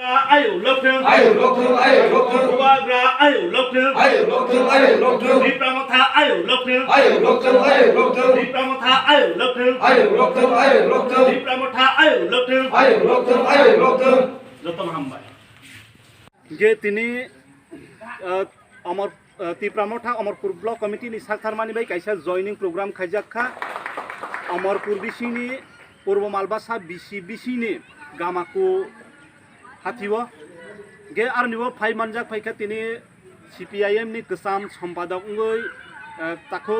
Ayo lokdeng, Bubagra ayo lokdeng, di Pramotha ayo lokdeng, di Pramotha ayo lokdeng, di Pramotha ayo lokdeng, যতন হামবাই যে তিনি আমার ত্রিপ্রামঠা Amarpur block কমিটিনি সাকথারমানি বাই কাইসা জয়নিং প্রোগ্রাম খাইজাখা অমরপুর বিসিনি পূর্ব মালবাসা বিসিনি গামাকু হাতিব গে আর নিব ফাই মানজাক ফাইখা তিনি সিপিআইএম ni গোসাম সম্পাদক ngoi তাকো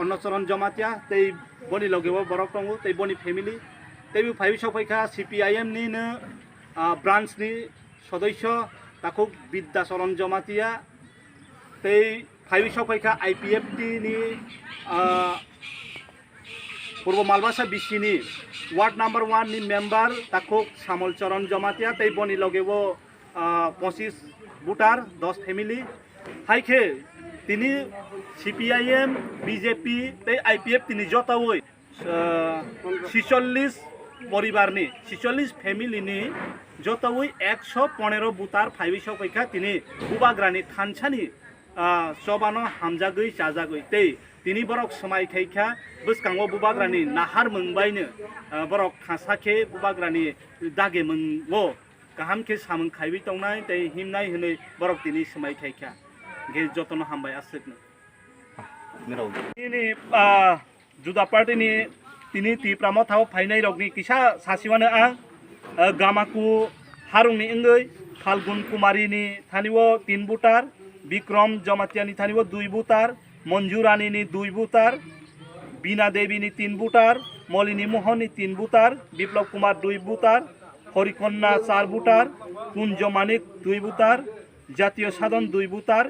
অন্নচরণ জমাতিয়া তেই বনি লগেব বরক দङ তেই বনি ফ্যামিলি তেই ফাই সফাইখা সিপিআইএম ni नो ব্রাঞ্চ ni সদস্য তাকো বিদ্যাচরণ জমাতিয়া তেই ফাই সফাইখা আইপিএফটি ni পূর্ব মালবাসা বিসিনি वार्ड नम्बर 1 नि मेम्बर ताको सामल चरण जमातिया तै बनि लगेब 25 भोटार 10 फैमिली हाइखे तिनी सीपीआईएम बीजेपी तै आईपीएफ तिनी जतावै 46 परिवारनि 46 फैमिलीनि जतावै 115 भोटार फाइबिसो पैखा तिनी बुबाग्रानि थानसानि सबानो हामजागै जाजागै तै तिनी बरक समाय खाइखा बसकांगो बुबाग्रानि नाहार मोनबायनो बरक खासाखे बुबाग्रानि दागे मोनगो गाहामखे सामोन खाइबि तंनाय तै हिमनाय हनै बरक तिनी समाय खाइखा गे जतन हामबाय आसोकनो तिनी जुदा पार्टीनि तिनी टिप्रामथाव फाइनाय रगनि किसा सासिवानो गामाकु हारुंनि इंगै Phalgun कुमारीनि थानिवो 3 voter Vikram जमातियानि थानिवो 2 voter Manju Rani 2 voter Bina Devi 3 voter मलिनी मोहन 3 भोटार विप्लव कुमार 2 भोटार हरिकन्या 4 भोटार कुंज मानिक 2 भोटार जातीय साधन 2 भोटार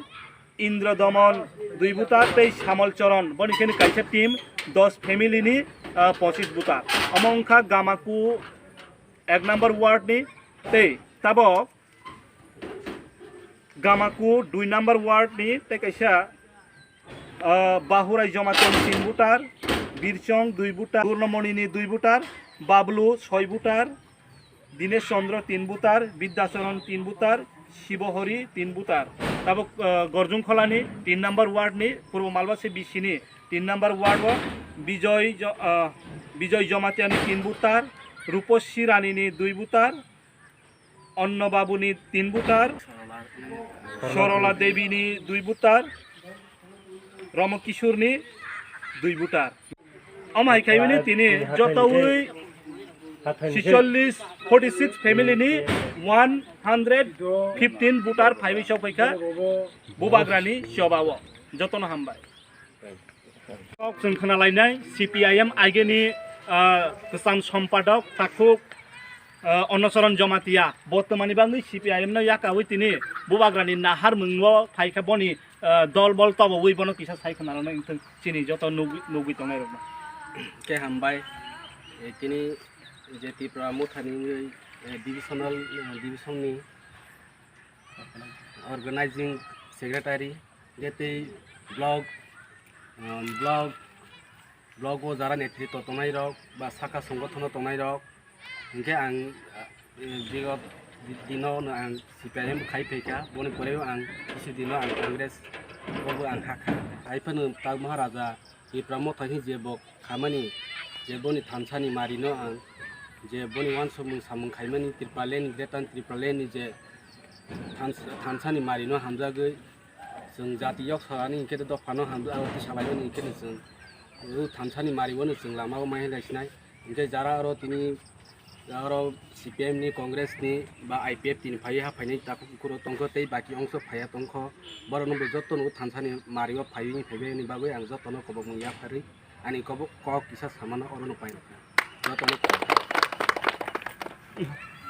इंद्र दमन 2 भोटार तै सामल चरण बनिखेनि काइसे team 10 family 25 voter अमंखा गामाकु 1 number ward नि तै तब गामाकु 2 नम्बर वार्ड नि तै कैसा बाहुराई जमातियानि 3 voter बीरचंग 2 voter पूर्णमणिनि 2 voter Bablu 6 voter Dinesh Chandra 3 voter विद्याचरण 3 भोटार शिवहरी 3 भोटार तब गर्जुंखलानि 3 नम्बर वार्डनि पूर्व मालबासी बिसिनि 3 नम्बर वार्ड विजय जमातियानि 3 भोटार रूपश्री रानीनि 2 भोटार अन्नबाबुनि 3 भोटार सरला देवीनि 2 भोटार रमकिशोरनि 2 भोटार अमाय खाइबेनि तिनी जतावै 46 फैमिलीनि 115 भोटार फाइबिसो फैखा बुबाग्रानि सबाव जतन हामबाय जों खोनालायनाय सीपीआईएम आइगेनि गोसाम सम्पादक ताकु अन्नचरण जमातिया बर्तमानि बांगै सीपीआईएम न याकावै तिनी बुबाग्रानि नाहार मोंगो फाइखा बनि दल बल तब वही बनो किसा साइक नारना इंथन चिनी जत नोगि तंनाय रब के हामबाय तिनी जे टिप्रामथानि डिविजननि अर्गेनाइजिंग सेक्रेटारि जेते ब्लॉग ओ जारा नेतृत्व तंनाय रक बा साखा संगठन तंनाय रक इनके आं बिगत दिनाव आं सीपीआईएम खाइफैखा बनि परेव आं किसु दिनाव आं कांग्रेस बबो आं हाखा आइफोरनो ताग महाराजा टिप्रामथानि जेबो खामानि जेबोनि थानसानि मारिनो आं जे बनि वान समु सामुं खाइमानि त्रिपालेन ग्रेटान त्रिपालेननि जे थानसानि मारिनो हामजागै जों जातियक सरानि इनके दफानो हामजा सालायनो इनके जों थानसानि मारिबोनो जों लामायाव माहिलायसिनाय इनके जारा आरो तिनि आरो सीपीएम नि कांग्रेस नि बा आईपीएफ तिनि फाइ हाफायनाय ताकु कुरो तंखो तै बाकी अंश फाया तंखो बरनो जतन थानसानि मारिबो फाइनि फैबेनि बागै आं जतन कब मुया फारि आनि कब क किसा सामान अरनो पाइन जतन